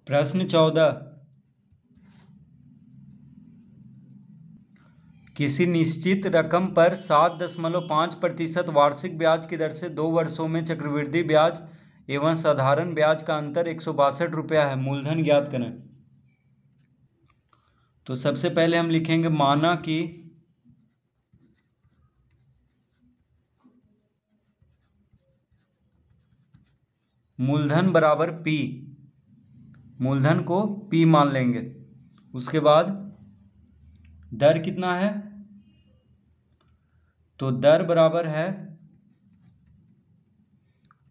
प्रश्न 14। किसी निश्चित रकम पर 7.5% वार्षिक ब्याज की दर से 2 वर्षों में चक्रवृद्धि ब्याज एवं साधारण ब्याज का अंतर 162 रुपया है। मूलधन ज्ञात करें। तो सबसे पहले हम लिखेंगे माना कि मूलधन बराबर P, मूलधन को P मान लेंगे। उसके बाद दर कितना है, तो दर बराबर है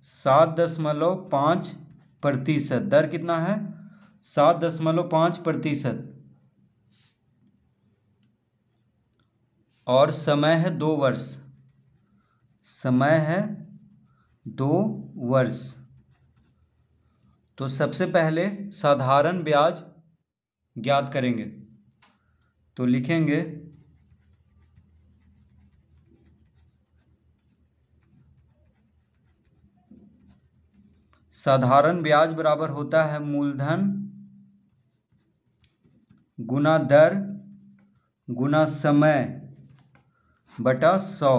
7.5%। दर कितना है, 7.5%। और समय है 2 वर्ष, समय है 2 वर्ष। तो सबसे पहले साधारण ब्याज ज्ञात करेंगे। तो लिखेंगे साधारण ब्याज बराबर होता है मूलधन गुना दर गुना समय बटा 100।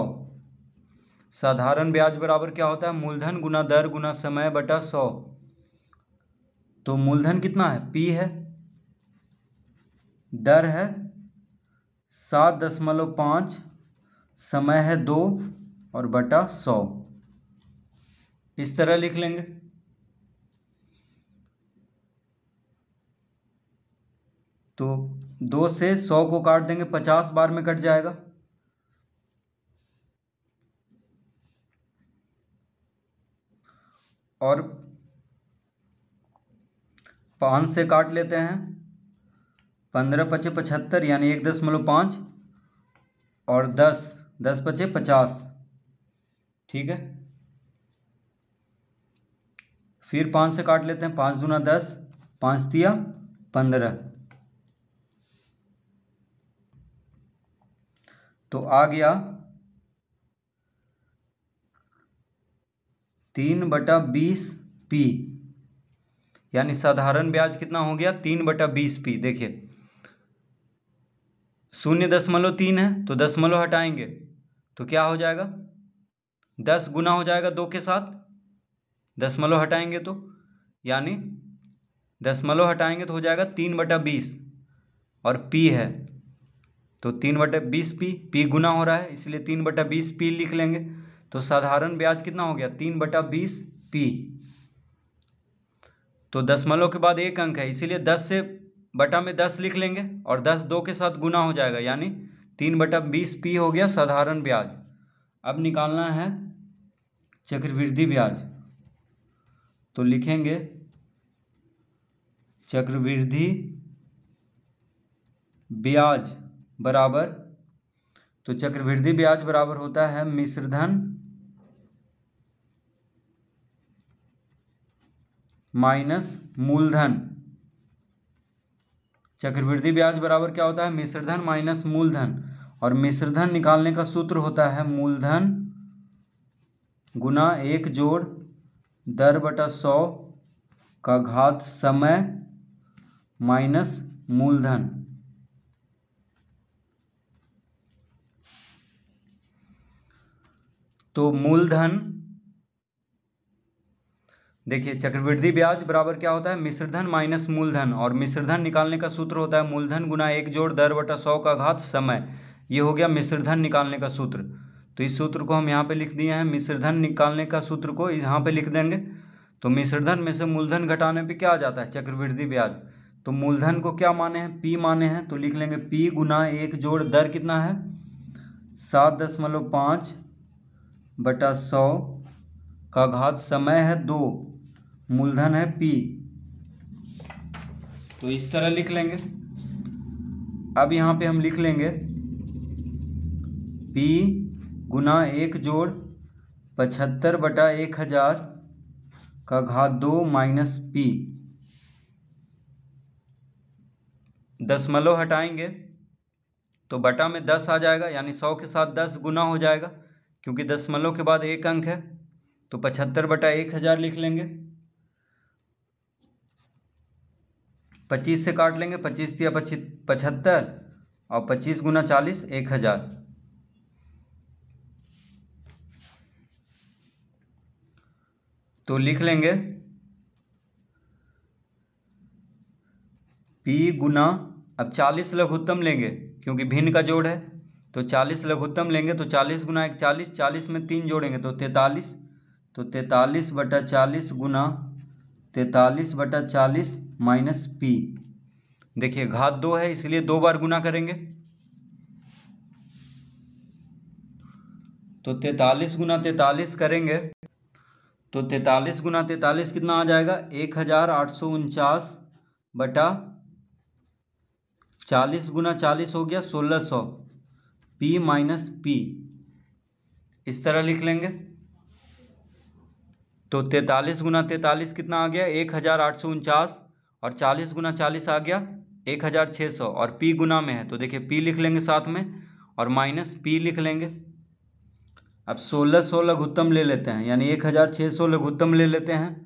साधारण ब्याज बराबर क्या होता है, मूलधन गुना दर गुना समय बटा 100। तो मूलधन कितना है, P है, दर है 7.5, समय है 2 और बटा 100। इस तरह लिख लेंगे। तो 2 से 100 को काट देंगे, 50 बार में कट जाएगा। और 5 से काट लेते हैं, 15 पचे 75 यानी 1.5 और 10 पचे 50। ठीक है, फिर 5 से काट लेते हैं, 5 दूना 10, 5 तिया 15। तो आ गया 3/20P, यानी साधारण ब्याज कितना हो गया, 3/20P। देखिए 0.3 है तो दशमलव हटाएंगे तो क्या हो जाएगा, 10 गुना हो जाएगा 2 के साथ, दशमलव हटाएंगे तो, यानी दशमलव हटाएंगे तो हो जाएगा 3/20 और P है तो 3/20P, P गुना हो रहा है इसलिए 3/20P लिख लेंगे। तो साधारण ब्याज कितना हो गया, 3/20P। तो दशमलव के बाद एक अंक है इसीलिए 10 से बटा में 10 लिख लेंगे और 10 2 के साथ गुना हो जाएगा, यानी 3/20P हो गया साधारण ब्याज। अब निकालना है चक्रवृद्धि ब्याज। तो लिखेंगे चक्रवृद्धि ब्याज बराबर, तो चक्रवृद्धि ब्याज बराबर होता है मिश्रधन माइनस मूलधन। चक्रवृद्धि ब्याज बराबर क्या होता है, मिश्रधन माइनस मूलधन। और मिश्रधन निकालने का सूत्र होता है मूलधन गुना 1 जोड़ दर बटा 100 का घात समय माइनस मूलधन। तो मूलधन, देखिए चक्रवृद्धि ब्याज बराबर क्या होता है, मिश्रधन माइनस मूलधन। और मिश्रधन निकालने का सूत्र होता है मूलधन गुना 1 जोड़ दर बटा 100 का घात समय। ये हो गया मिश्रधन निकालने का सूत्र। तो इस सूत्र को हम यहाँ पे लिख दिए हैं, मिश्रधन निकालने का सूत्र को यहाँ पे लिख देंगे। तो मिश्रधन में से मूलधन घटाने पे क्या आ जाता है, चक्रवृद्धि ब्याज। तो मूलधन को क्या माने हैं, P माने हैं, तो लिख लेंगे P गुना 1 जोड़ दर कितना है 7.5 बटा 100 का घात समय है 2, मूलधन है P। तो इस तरह लिख लेंगे। अब यहाँ पे हम लिख लेंगे P गुना 1 जोड़ 75 बटा 1000 का घात 2 माइनस P। दशमलव हटाएंगे तो बटा में 10 आ जाएगा, यानी 100 के साथ 10 गुना हो जाएगा क्योंकि दशमलव के बाद एक अंक है। तो 75 बटा 1000 लिख लेंगे। 25 से काट लेंगे, 25 या 75 और 25 गुना 40 1000। तो लिख लेंगे P गुना, अब 40 लघुत्तम लेंगे क्योंकि भिन्न का जोड़ है, तो 40 लघुत्तम लेंगे तो 40 गुना 1 40, 40 में 3 जोड़ेंगे तो 43, तो 43/40 गुना 43/40 माइनस P। देखिए घात 2 है इसलिए 2 बार गुना करेंगे, तो 43 गुना 43 करेंगे तो 43 गुना 43 कितना आ जाएगा 1849/40 गुना 40 हो गया 1600 P माइनस P, इस तरह लिख लेंगे। तो 43 गुना 43 कितना आ गया 1849 और 40 गुना 40 आ गया 1600 और P गुना में है तो देखिए P लिख लेंगे साथ में और माइनस P लिख लेंगे। अब 1600 लघुत्तम ले लेते हैं यानी 1600 लघुत्तम ले लेते हैं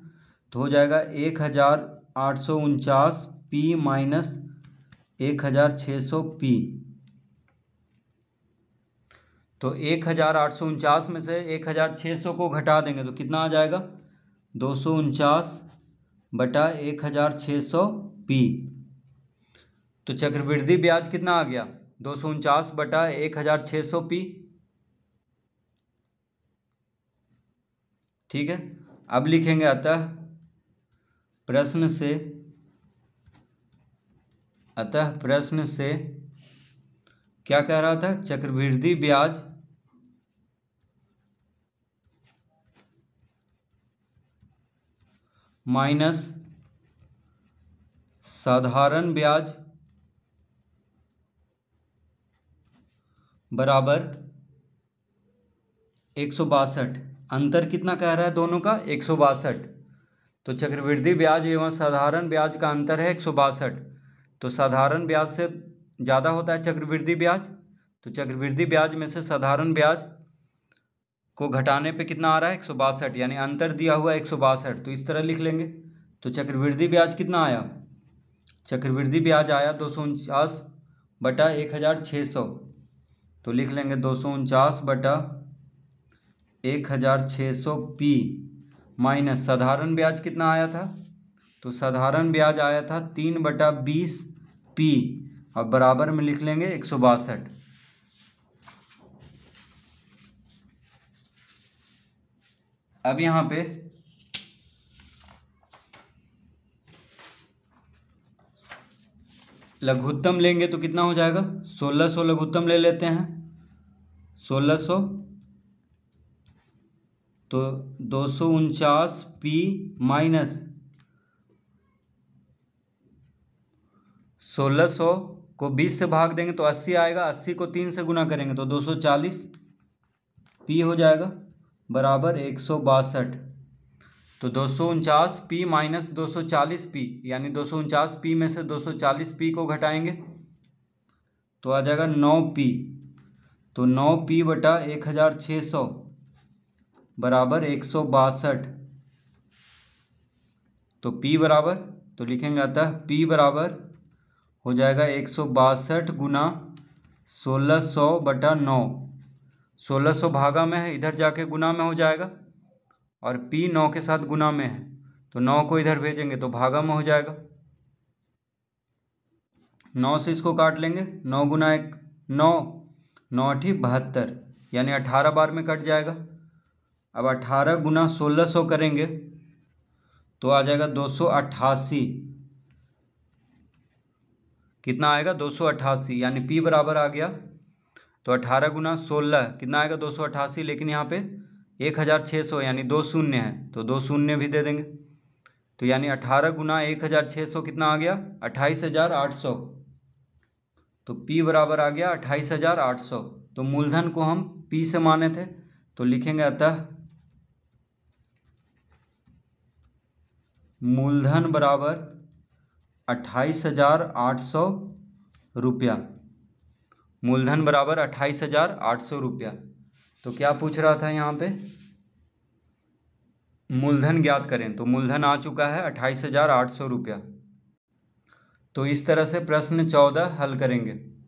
तो हो जाएगा 1849 P माइनस 1600 P। तो 1849 में से 1600 को घटा देंगे तो कितना आ जाएगा 249/1600 P। तो चक्रवृद्धि ब्याज कितना आ गया 249/1600 P। ठीक है, अब लिखेंगे अतः प्रश्न से क्या कह रहा था, चक्रवृद्धि ब्याज माइनस साधारण ब्याज बराबर 162। अंतर कितना कह रहा है दोनों का 162। तो चक्रवृद्धि ब्याज एवं साधारण ब्याज का अंतर है 162। तो साधारण ब्याज से ज़्यादा होता है चक्रवृद्धि ब्याज, तो चक्रवृद्धि ब्याज में से साधारण ब्याज को घटाने पे कितना आ रहा है 162, यानी अंतर दिया हुआ है 162। तो इस तरह लिख लेंगे। तो चक्रवृद्धि ब्याज कितना आया, चक्रवृद्धि ब्याज आया 249/1600। तो लिख लेंगे 249/1600 P माइनस साधारण ब्याज कितना आया था, तो साधारण ब्याज आया था 3/20 P और बराबर में लिख लेंगे 162। अब यहाँ पे लघुत्तम लेंगे तो कितना हो जाएगा 1600 लघुत्तम ले लेते हैं 1600, तो 249 P माइनस 1600 को 20 से भाग देंगे तो 80 आएगा, 80 को 3 से गुना करेंगे तो 240 P हो जाएगा बराबर 162। तो 249 P माइनस 240 P यानी 249 P में से 240 P को घटाएंगे तो आ जाएगा 9 P। तो 9 P/1600 बराबर 162। तो P बराबर, तो लिखेंगे अतः P बराबर हो जाएगा 162 गुना 1600/9। 1600 भागा में है, इधर जाके गुना में हो जाएगा और P 9 के साथ गुना में है तो 9 को इधर भेजेंगे तो भागा में हो जाएगा। 9 से इसको काट लेंगे, 9 गुना 1 9, 9 × 72 यानी 18 बार में कट जाएगा। अब 18 गुना 1600 करेंगे तो आ जाएगा 288। कितना आएगा 288 यानी P बराबर आ गया। तो 18 गुना 16 कितना आएगा 288, लेकिन यहाँ पे 1600 यानी 2 शून्य है तो 2 शून्य भी दे देंगे। तो यानी 18 गुना 1600 कितना आ गया 28800। तो P बराबर आ गया 28800। तो मूलधन को हम P से माने थे तो लिखेंगे अतः मूलधन बराबर 28800 रुपया। मूलधन बराबर 28800 रुपया। तो क्या पूछ रहा था यहाँ पे, मूलधन ज्ञात करें, तो मूलधन आ चुका है 28800 रुपया। तो इस तरह से प्रश्न 14 हल करेंगे।